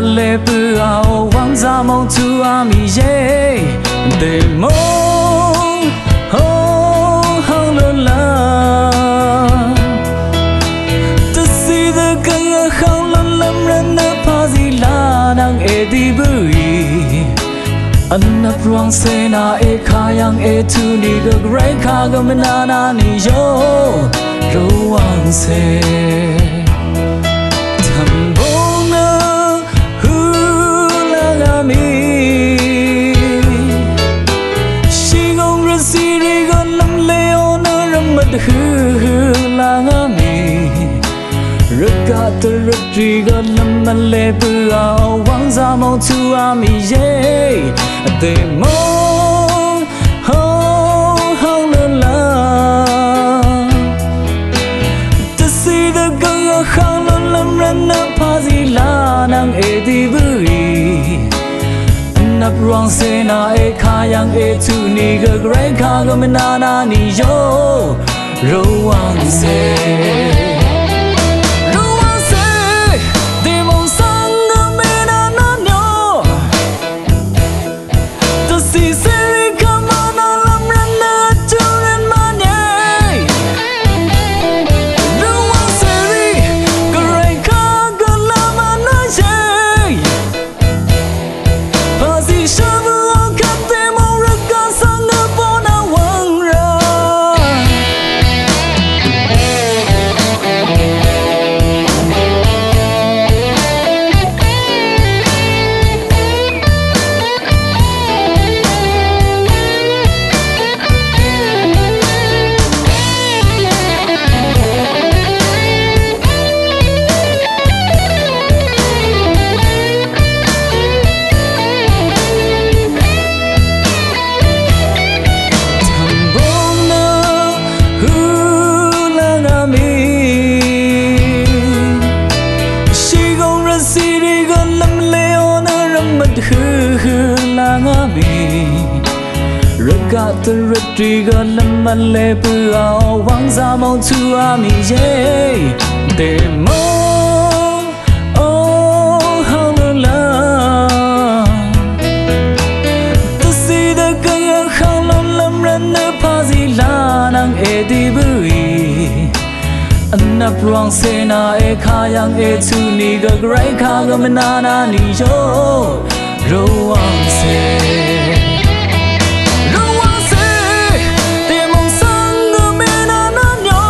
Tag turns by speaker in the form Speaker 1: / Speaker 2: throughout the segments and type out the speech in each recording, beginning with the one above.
Speaker 1: le pua wang za mong tu ami ye de mo ho ho lo la to see the gang how lo lam ran na pa zi la nang e di bui an na prong se na e kha yang e tu ni ga grai kha ga mana ni yo ro wang se la ngami regat retriga lamale bua wang za mo tu ami ye de mo ho ho la to see the gang khang lam ran na pa zi la nang e di bui nap ruang se na e kha yang e tu ni ga grai kha ga mana ni yo ro wang se de mon sang ga me na nyo to si se ri ka ma na lam ran na tu ran ma nyai ro wang se ri ga rai ka ga la ma na ye pa si sha bu ka te mo ra ka sang ga po na wang ra la ngami regat retriga lamale bua wang za mo tu ami ye de mo oh how la to see the gang how lam ran na pa zi la nang e di bui nap ruang se na e kha yang e tu ni ga grai kha ga mana ni yo ro wang se de mon sang ga me na nyo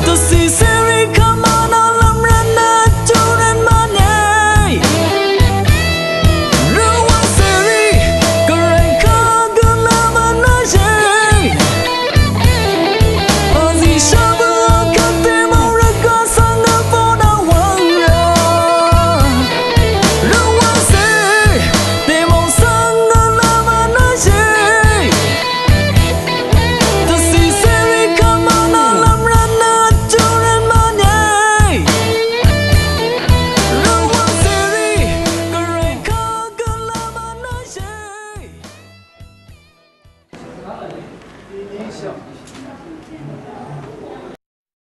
Speaker 1: to si se ri ka ma na lam ran na tu ran ma nyai ro wang se ri ga rai ka ga la ma na ye on the shabu ka te mo ra ka sang ga po na wang ra
Speaker 2: 影响。